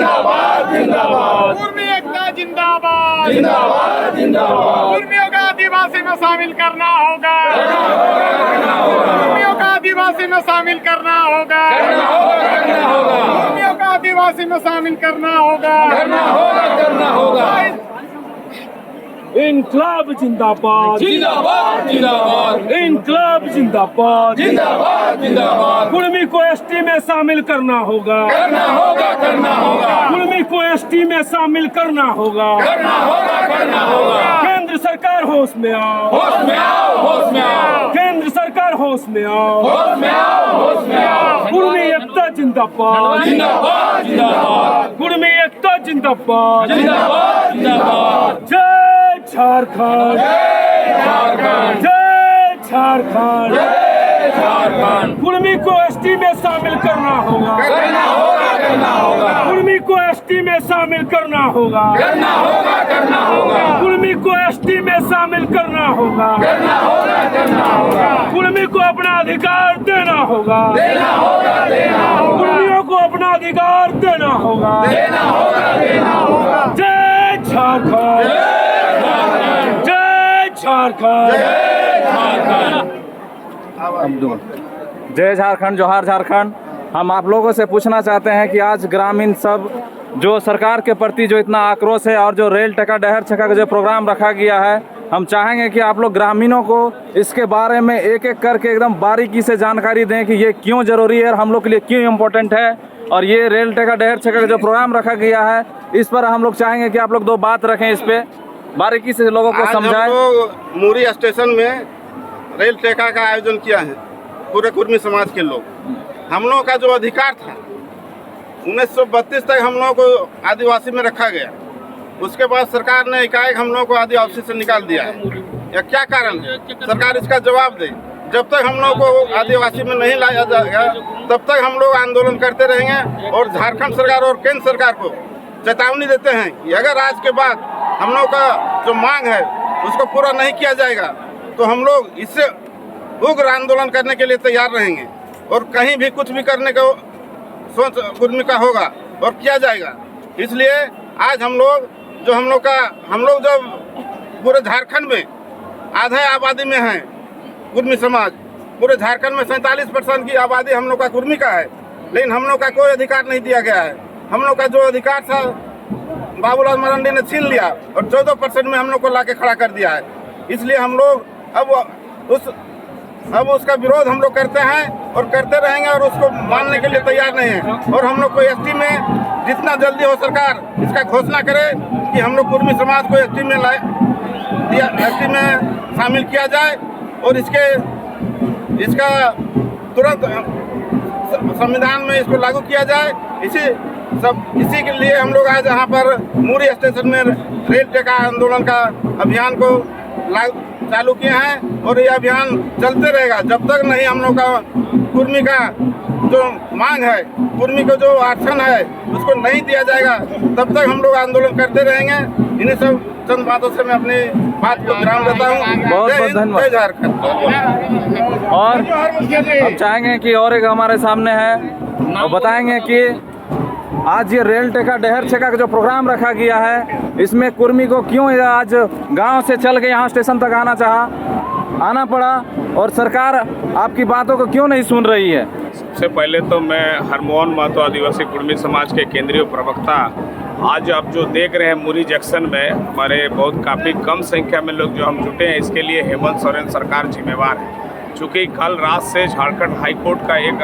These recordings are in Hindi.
जिंदाबाद जिंदाबाद, कुर्मी एकता जिंदाबाद जिंदाबाद जिंदाबाद, कुर्मियों का आदिवासी में शामिल करना होगा, करना होगा, कुर्मियों का आदिवासी में शामिल करना होगा, करना होगा, कुर्मियों का आदिवासी में शामिल करना होगा, करना होगा। इनकलाब जिंदाबाद, जिंदाबाद जिंदाबाद, इनकलाब जिंदाबाद। जिंदाबाद जिंदाबाद, कुर्मी को एसटी में शामिल करना होगा, करना होगा, करना होगा, कुर्मी को एसटी में शामिल करना होगा। करना होगा, करना होगा। केंद्र सरकार होश में आओ, होश में आओ, होश में आओ, केंद्र सरकार होश में आओ। होश में आओ, होश में आओ। कुर्मी एकता जिंदाबाद, जिंदाबाद जिंदाबाद, कुर्मी एकता जिंदाबाद। जिंदाबाद जिंदाबाद। जय झारखंड, जय झारखंड, जय झारखंड। जय झारखंड। कुर्मी को एसटी में शामिल करना होगा, करना होगा, करना होगा, कुर्मी को एसटी में शामिल करना होगा, करना होगा, करना होगा, कुर्मी को एसटी में शामिल करना होगा, करना होगा, करना होगा, कुर्मी को अपना अधिकार देना होगा, देना होगा, देना होगा, कुर्मियों को अपना अधिकार देना होगा। देना होगा, देना होगा। जय झारखंड, जय झारखंड। जय झारखंड। जय झारखंड, जोहार झारखंड। हम आप लोगों से पूछना चाहते हैं कि आज ग्रामीण सब जो सरकार के प्रति जो इतना आक्रोश है और जो रेल टेका डहर छक्का का जो प्रोग्राम रखा गया है, हम चाहेंगे कि आप लोग ग्रामीणों को इसके बारे में एक एक करके एकदम बारीकी से जानकारी दें कि ये क्यों ज़रूरी है और हम लोग के लिए क्यों इम्पोर्टेंट है। और ये रेल टेका डहर छक्का का जो प्रोग्राम रखा गया है, इस पर हम लोग चाहेंगे कि आप लोग दो बात रखें, इस पर बारीकी से लोगों को समझाएं। हम लोग मुरी स्टेशन में रेल टेका का आयोजन किया है, पूरे कुर्मी समाज के लोग। हम लोगों का जो अधिकार था 1932 तक हम लोगों को आदिवासी में रखा गया, उसके बाद सरकार ने एकाएक हम लोगों को आदिवासी से निकाल दिया है। यह क्या कारण है? सरकार इसका जवाब दे। जब तक हम लोगों को आदिवासी में नहीं लाया जाएगा तब तक हम लोग आंदोलन करते रहेंगे और झारखंड सरकार और केंद्र सरकार को चेतावनी देते हैं कि अगर आज के बाद हम लोग का जो मांग है उसको पूरा नहीं किया जाएगा तो हम लोग इससे उग्र आंदोलन करने के लिए तैयार रहेंगे और कहीं भी कुछ भी करने का सोच कुर्मी का होगा और किया जाएगा। इसलिए आज हम लोग जब पूरे झारखंड में आधे आबादी में हैं कुर्मी समाज, पूरे झारखंड में 47% की आबादी हम लोग का कुर्मी का है, लेकिन हम लोग का कोई अधिकार नहीं दिया गया है। हम लोग का जो अधिकार था बाबूलाल मरांडी ने छीन लिया और 14% में हम लोग को लाके खड़ा कर दिया है। इसलिए हम लोग अब उसका विरोध हम लोग करते हैं और करते रहेंगे और उसको मानने के लिए तैयार नहीं है। और हम लोग को एसटी में जितना जल्दी हो सरकार इसका घोषणा करे कि हम लोग कुर्मी समाज को एसटी में शामिल किया जाए और इसका तुरंत संविधान में इसको लागू किया जाए। इसी के लिए हम लोग आज यहाँ पर मुरी स्टेशन में रेल टेका आंदोलन का अभियान को चालू किए हैं और ये अभियान चलते रहेगा जब तक नहीं हम लोग का कुर्मी का जो मांग है, कुर्मी को जो आरक्षण है उसको नहीं दिया जाएगा तब तक हम लोग आंदोलन करते रहेंगे। इन्हीं सब चंद बातों से मैं अपनी बात को विराम देता हूँ। बहुत बहुत धन्यवाद। जय झारखंड। और अब चाहेंगे कि और एक हमारे सामने है और बताएंगे कि आज ये रेल टेका डहर छक्का का जो प्रोग्राम रखा गया है, इसमें कुर्मी को क्यों आज गांव से चल के यहाँ स्टेशन तक आना पड़ा और सरकार आपकी बातों को क्यों नहीं सुन रही है? सबसे पहले तो मैं हरमोहन महतो आदिवासी कुर्मी समाज के केंद्रीय प्रवक्ता, आज आप जो देख रहे हैं मुरी जंक्शन में हमारे काफ़ी कम संख्या में लोग जो हम जुटे हैं, इसके लिए हेमंत सोरेन सरकार जिम्मेवार है। चूँकि कल रात से झारखंड हाई कोर्ट का एक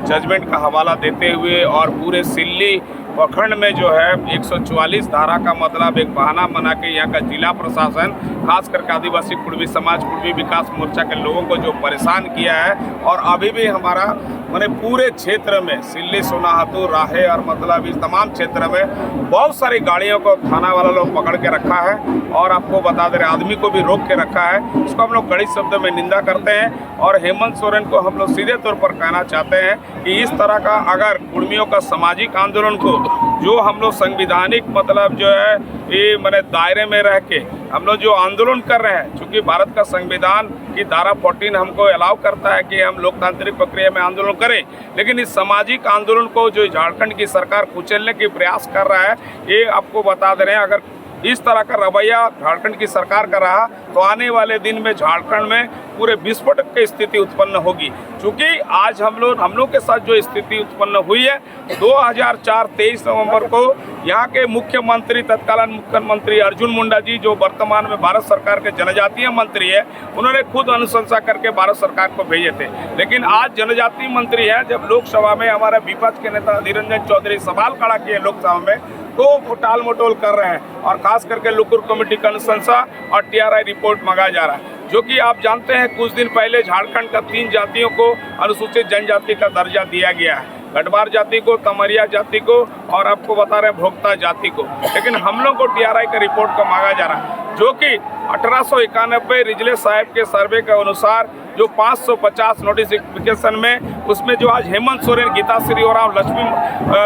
जजमेंट का हवाला देते हुए और पूरे सिल्ली प्रखंड में जो है 144 धारा का मतलब एक बहाना बना के यहाँ का जिला प्रशासन खास करके आदिवासी कुर्मी समाज कुर्मी विकास मोर्चा के लोगों को जो परेशान किया है और अभी भी हमारा पूरे क्षेत्र में सिल्ली सोनाहातू राहे और मतलब इस तमाम क्षेत्र में बहुत सारी गाड़ियों को थाना वाला लोग पकड़ के रखा है और आपको बता दे रहे आदमी को भी रोक के रखा है। इसको हम लोग कड़ी शब्दों में निंदा करते हैं और हेमंत सोरेन को हम लोग सीधे तौर पर कहना चाहते हैं कि इस तरह का अगर कुर्मियों का सामाजिक आंदोलन को जो हम लोग संविधानिक मतलब जो है ये मैंने दायरे में रह के हम लोग जो आंदोलन कर रहे हैं, चूँकि भारत का संविधान की धारा 14 हमको अलाउ करता है कि हम लोकतांत्रिक प्रक्रिया में आंदोलन करें, लेकिन इस सामाजिक आंदोलन को जो झारखंड की सरकार कुचलने की प्रयास कर रहा है, ये आपको बता दे रहे हैं। अगर इस तरह का रवैया झारखंड की सरकार का रहा तो आने वाले दिन में झारखंड में पूरे विस्फोट की स्थिति उत्पन्न होगी। क्योंकि आज हम लोग के साथ जो स्थिति उत्पन्न हुई है, 2004-23 नवंबर को यहाँ के मुख्यमंत्री तत्कालीन मुख्यमंत्री अर्जुन मुंडा जी, जो वर्तमान में भारत सरकार के जनजातीय मंत्री है, उन्होंने खुद अनुशंसा करके भारत सरकार को भेजे थे। लेकिन आज जनजातीय मंत्री है, जब लोकसभा में हमारे विपक्ष के नेता अधीर रंजन चौधरी सवाल खड़ा किए लोकसभा में, तो टाल मटोल कर रहे हैं और खास करके लुकुर कमेटी का अनुशंसा और TRI रिपोर्ट मंगाया जा रहा है। जो कि आप जानते हैं कुछ दिन पहले झारखंड का 3 जातियों को अनुसूचित जनजाति का दर्जा दिया गया है, गढ़वार जाति को, तमरिया जाति को और आपको बता रहे हैं भोक्ता जाति को। लेकिन हम लोग को TRI का रिपोर्ट को मांगा जा रहा है, जो कि 1891 रिजले साहब के सर्वे के अनुसार जो 550 नोटिफिकेशन में, उसमें जो आज हेमंत सोरेन, गीता श्री ओराव,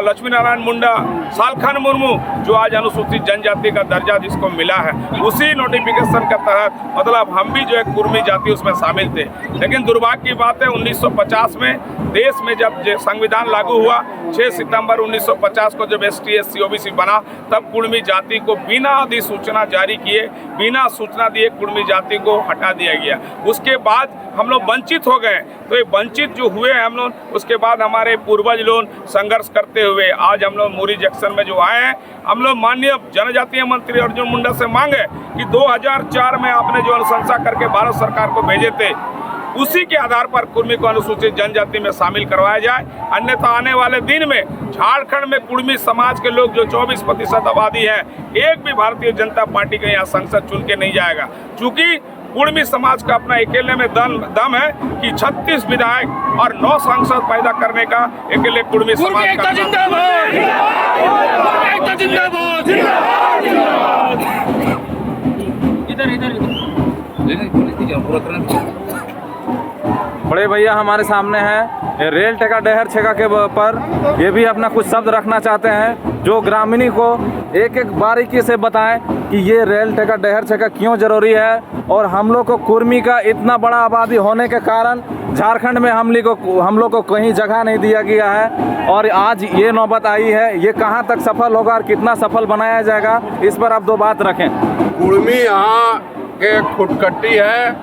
लक्ष्मी नारायण मुंडा, सालखन मुर्मू, जो आज अनुसूचित जनजाति का दर्जा जिसको मिला है, उसी नोटिफिकेशन के तहत मतलब हम भी जो है कुर्मी जाति उसमें शामिल थे। लेकिन दुर्भाग्य की बात है 1950 में देश में जब संविधान लागू हुआ, 6 सितंबर 1950 को जब ST SC OBC बना, तब कुर्मी जाति को बिना अधिसूचना जारी किए, बिना सूचना दिए कुर्मी जाति को हटा दिया गया। उसके बाद हम लोग वंचित हो गए। तो ये वंचित जो हुए हम लोग, उसके बाद हमारे पूर्वज लोग संघर्ष करते हुए आज हम लोग मुरी जंक्शन में जो आए हैं, हम लोग माननीय जनजातीय मंत्री अर्जुन मुंडा से मांगे कि 2004 में आपने जो अनुशंसा करके भारत सरकार को भेजे थे, उसी के आधार पर कुर्मी को अनुसूचित जनजाति में शामिल करवाया जाए। अन्यथा आने वाले दिन में झारखंड में कुर्मी समाज के लोग जो 24% आबादी है, एक भी भारतीय जनता पार्टी का यहाँ सांसद चुन के नहीं जाएगा। चूंकि कुर्मी समाज का अपना अकेले में दम है कि 36 विधायक और 9 सांसद पैदा करने का अकेले कुर्मी समाज का बड़े भैया हमारे सामने हैं, रेल टेका डहर छेका के पर ये भी अपना कुछ शब्द रखना चाहते हैं, जो ग्रामीणी को एक एक बारीकी से बताएं कि ये रेल टेका डहर छेका क्यों जरूरी है, और हम लोग को कुर्मी का इतना बड़ा आबादी होने के कारण झारखंड में हम लोग को कहीं जगह नहीं दिया गया है, और आज ये नौबत आई है, ये कहाँ तक सफल होगा और कितना सफल बनाया जाएगा, इस पर आप 2 बात रखें। कुर्मी यहाँ के खुटकट्टी है,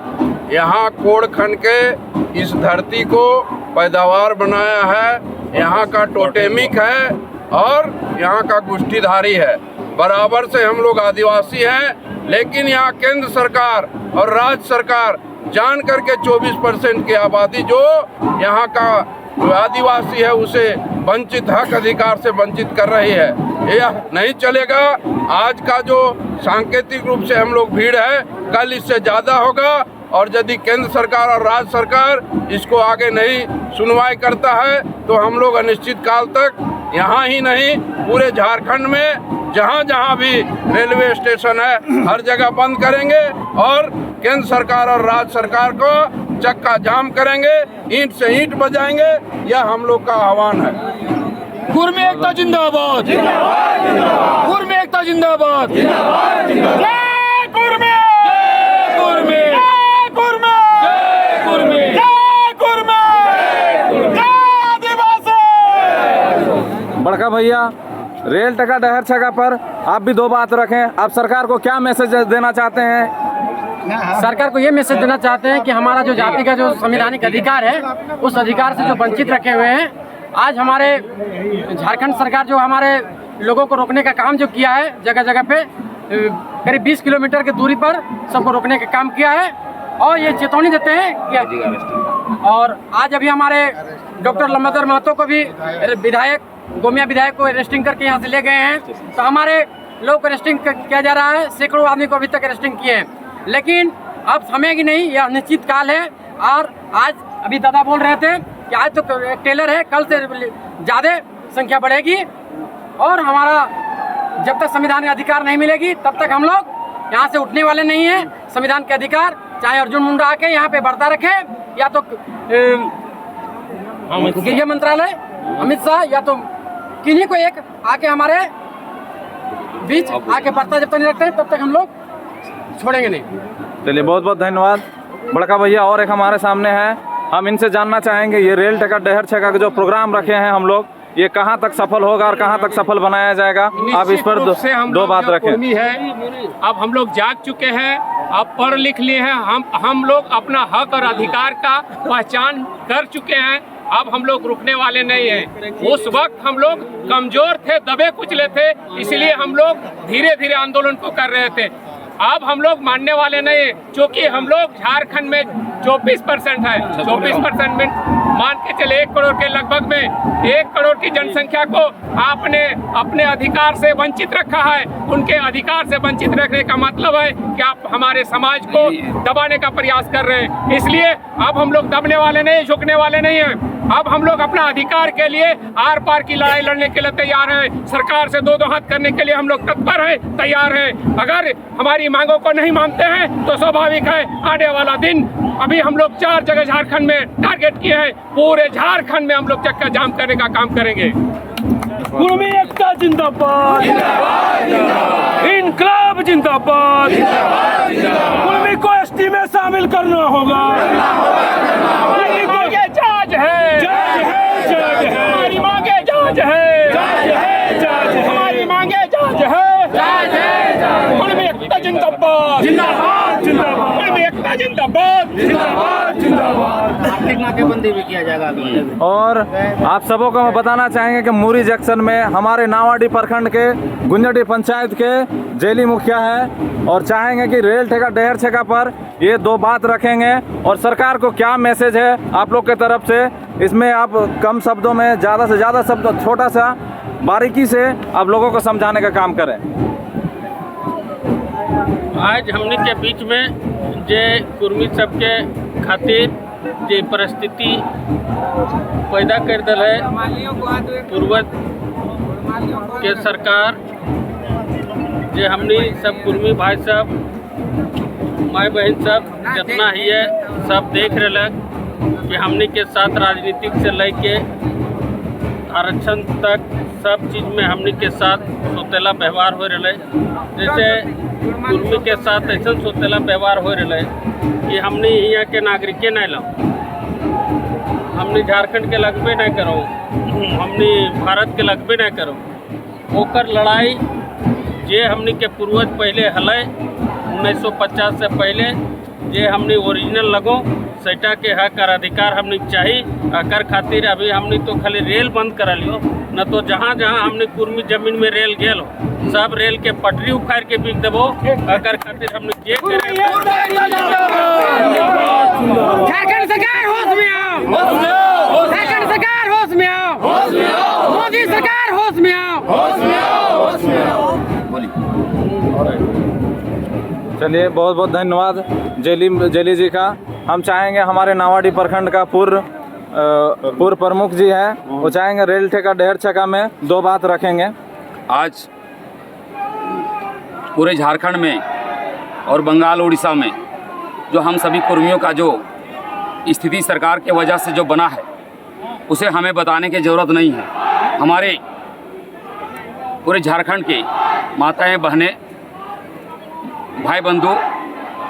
यहाँ कोड़ खन के इस धरती को पैदावार बनाया है, यहाँ का टोटेमिक है और यहाँ का गुष्ठीधारी है। बराबर से हम लोग आदिवासी हैं, लेकिन यहाँ केंद्र सरकार और राज्य सरकार जान करके 24% की आबादी जो यहाँ का आदिवासी है उसे वंचित हक अधिकार से वंचित कर रही है। यह नहीं चलेगा। आज का जो सांकेतिक रूप से हम लोग भीड़ है, कल इससे ज़्यादा होगा, और यदि केंद्र सरकार और राज्य सरकार इसको आगे नहीं सुनवाई करता है तो हम लोग अनिश्चित काल तक यहाँ ही नहीं पूरे झारखंड में जहाँ जहाँ भी रेलवे स्टेशन है हर जगह बंद करेंगे और केंद्र सरकार और राज्य सरकार को चक्का जाम करेंगे, ईंट से ईंट बजाएंगे। यह हम लोग का आह्वान है। कुर्मी एकता जिंदाबाद, कुर्मी एकता जिंदाबाद, जय कुर्मी, कुर्मी, कुर्मी, कुर्मी, कुर्मी, आदिवासी। बड़का भैया, रेल टेका डहर छेका पर आप भी 2 बात रखें। आप सरकार को क्या मैसेज देना चाहते हैं? सरकार को ये मैसेज देना चाहते हैं कि हमारा जो जाति का जो संवैधानिक अधिकार है, उस अधिकार से जो वंचित रखे हुए हैं, आज हमारे झारखंड सरकार जो हमारे लोगों को रोकने का काम जो किया है, जगह जगह पे करीब 20 किलोमीटर की दूरी पर सबको रोकने का काम किया है, और ये चेतावनी देते हैं कि और आज अभी हमारे डॉक्टर लंबाधर महतो को भी विधायक, गोमिया विधायक को अरेस्टिंग करके यहाँ से ले गए हैं। तो हमारे लोग को अरेस्टिंग किया जा रहा है, सैकड़ों आदमी को अभी तक अरेस्टिंग किए हैं, लेकिन अब समय की नहीं, यह निश्चित काल है। और आज अभी दादा बोल रहे थे कि आज तो टेलर है, कल से ज़्यादा संख्या बढ़ेगी, और हमारा जब तक संविधान का अधिकार नहीं मिलेगी तब तक हम लोग यहाँ से उठने वाले नहीं हैं। संविधान के अधिकार चाहे अर्जुन मुंडा आके यहाँ पे बढ़ता रखे, या तो गृह मंत्रालय अमित शाह, या तो किन्हीं को एक आके हमारे बीच आके पड़ता जब तक नहीं रखते तब तक हम लोग छोड़ेंगे नहीं। चलिए बहुत बहुत धन्यवाद बड़का भैया। और एक हमारे सामने है, हम इनसे जानना चाहेंगे ये रेल टिकट डहर छक्का का जो प्रोग्राम रखे हैं हम लोग, ये कहाँ तक सफल होगा और कहाँ तक सफल बनाया जाएगा। आप इस पर दो बात रखें। अब हम लोग जाग चुके हैं, अब पढ़ लिख लिए हैं, हम लोग अपना हक और अधिकार का पहचान कर चुके हैं। अब हम लोग रुकने वाले नहीं हैं। उस वक्त हम लोग कमजोर थे, दबे कुचले थे, इसलिए हम लोग धीरे धीरे आंदोलन को कर रहे थे। अब हम लोग मानने वाले नहीं हैं, क्योंकि हम लोग झारखंड में 24% है। 24% में मान के चले 1 करोड़ के लगभग में 1 करोड़ की जनसंख्या को आपने अपने अधिकार से वंचित रखा है। उनके अधिकार से वंचित रखने का मतलब है कि आप हमारे समाज को दबाने का प्रयास कर रहे हैं। इसलिए अब हम लोग दबने वाले नहीं, झुकने वाले नहीं हैं। अब हम लोग अपना अधिकार के लिए आर पार की लड़ाई लड़ने के लिए तैयार हैं। सरकार से दो हाथ करने के लिए हम लोग तत्पर हैं, तैयार हैं। अगर हमारी मांगों को नहीं मानते हैं तो स्वाभाविक है आने वाला दिन, अभी हम लोग 4 जगह झारखंड में टारगेट किए हैं, पूरे झारखंड में हम लोग चक्का जाम करने का काम करेंगे। कुर्मी एकता जिंदाबाद, इनकलाब जिंदाबाद। कुर्मी को एसटी में शामिल करना होगा। जज है, हमारी मांगे जज है, हमारी मांगे जज है। कुर्मी एकता जिंदाबाद, कुर्मी एकता जिंदाबाद। आर्थिक नाकेबंदी भी किया जाएगा। और आप सबों को मैं बताना चाहेंगे कि मुरी जंक्शन में हमारे नावाडी प्रखंड के गुंजडी पंचायत के जेली मुखिया है और चाहेंगे कि रेल ठेका डहर छक्का पर ये 2 बात रखेंगे और सरकार को क्या मैसेज है आप लोग के तरफ से, इसमें आप कम शब्दों में ज़्यादा से ज़्यादा शब्द छोटा सा बारीकी से आप लोगों को समझाने का काम करें। आज हमने के बीच में जे कुर्मी सबके खातिर जे परिस्थिति पैदा कर दल है पूर्वज के सरकार, जे हमने सब कुर्मी भाई सब माई बहन सब जितना ही है सब देख रहे कि हमने के साथ राजनीतिक से लेके आरक्षण तक सब चीज़ में हमने के साथ सोतेला व्यवहार हो रहा है। जैसे कुर्मी के साथ ऐसा सोतेला व्यवहार हो रहा है कि हमने यहाँ के नागरिक नहीं लो, हमने झारखंड के लगबे नहीं करो, हमने भारत के लगबे नहीं करो। ओकर लड़ाई जे हमने के पूर्वज पहले हल 1950 से पहले जे हमने ओरिजिनल लगो सेटा के हक और अधिकार हमने चाहिए। अकर खातिर अभी हमने तो खाली रेल बंद करा लियो, न तो जहाँ जहाँ हमने कुर्मी जमीन में रेल गेल सब रेल के पटरी उखाड़ के बिक देवो। अकर खातिर हमने जे झारखंड सरकार होश में आओ, झारखंड सरकार होश में आओ, मोदी सरकार होश में आओ। चलिए बहुत बहुत धन्यवाद जेली जी का। हम चाहेंगे हमारे नावाडी प्रखंड का पूर्व प्रमुख जी हैं, वो चाहेंगे रेल ठेका डहर छक्का में 2 बात रखेंगे। आज पूरे झारखंड में और बंगाल उड़ीसा में जो हम सभी कुर्मियों का जो स्थिति सरकार के वजह से जो बना है उसे हमें बताने की ज़रूरत नहीं है। हमारे पूरे झारखंड के माताएं बहनें भाई बंधु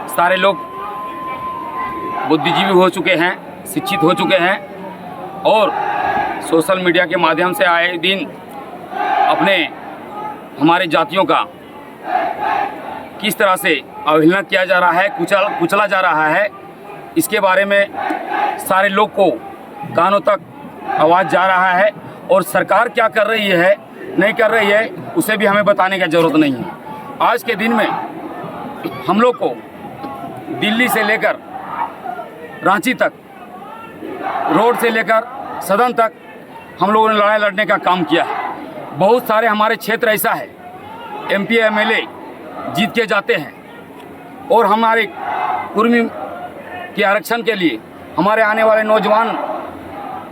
सारे लोग बुद्धिजीवी हो चुके हैं, शिक्षित हो चुके हैं और सोशल मीडिया के माध्यम से आए दिन अपने हमारे जातियों का किस तरह से अवहेलना किया जा रहा है, कुचला जा रहा है, इसके बारे में सारे लोग को कानों तक आवाज़ जा रहा है। और सरकार क्या कर रही है नहीं कर रही है उसे भी हमें बताने की ज़रूरत नहीं है। आज के दिन में हम लोग को दिल्ली से लेकर रांची तक, रोड से लेकर सदन तक हम लोगों ने लड़ाई लड़ने का काम किया है। बहुत सारे हमारे क्षेत्र ऐसा है MP MLA जीत के जाते हैं और हमारे कुर्मी के आरक्षण के लिए, हमारे आने वाले नौजवान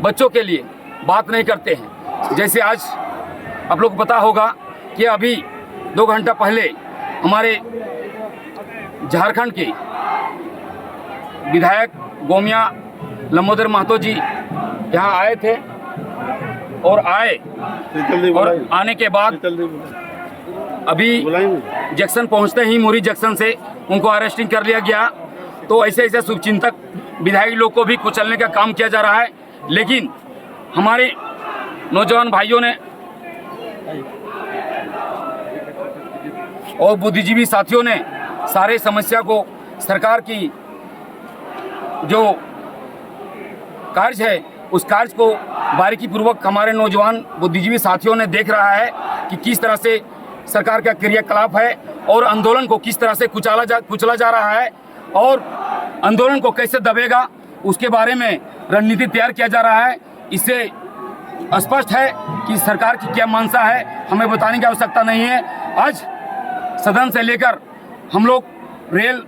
बच्चों के लिए बात नहीं करते हैं। जैसे आज आप लोग को पता होगा कि अभी 2 घंटा पहले हमारे झारखंड के विधायक गोमिया लंबोदर महतो जी यहाँ आए थे और आए और आने के बाद अभी जंक्शन पहुंचते ही मुरी जंक्शन से उनको अरेस्टिंग कर लिया गया। तो ऐसे ऐसे शुभचिंतक विधायक लोग को भी कुचलने का काम किया जा रहा है, लेकिन हमारे नौजवान भाइयों ने और बुद्धिजीवी साथियों ने सारे समस्या को, सरकार की जो कार्य है उस कार्य को बारीकी पूर्वक हमारे नौजवान बुद्धिजीवी साथियों ने देख रहा है कि किस तरह से सरकार का क्रियाकलाप है और आंदोलन को किस तरह से कुचला जा रहा है और आंदोलन को कैसे दबेगा उसके बारे में रणनीति तैयार किया जा रहा है। इससे स्पष्ट है कि सरकार की क्या मंशा है, हमें बताने की आवश्यकता नहीं है। आज सदन से लेकर हम लोग रेल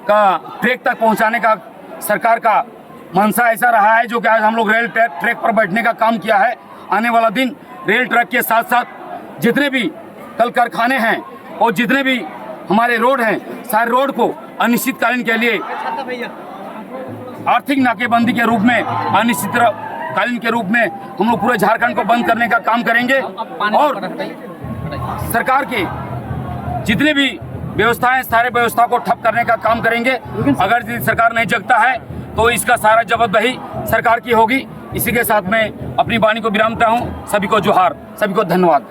का ट्रैक तक पहुंचाने का सरकार का मंशा ऐसा रहा है, जो कि आज हम लोग रेल ट्रैक पर बैठने का काम किया है। आने वाला दिन रेल ट्रैक के साथ साथ जितने भी कल कारखाने हैं और जितने भी हमारे रोड हैं, सारे रोड को अनिश्चितकालीन के लिए आर्थिक नाकेबंदी के रूप में, अनिश्चितकालीन के रूप में हम लोग पूरे झारखंड को बंद करने का काम करेंगे और सरकार के जितने भी व्यवस्थाएं, सारे व्यवस्था को ठप करने का काम करेंगे। अगर सरकार नहीं जगता है तो इसका सारा जवाबदेही सरकार की होगी। इसी के साथ मैं अपनी वाणी को विरामता हूँ। सभी को जोहार, सभी को धन्यवाद।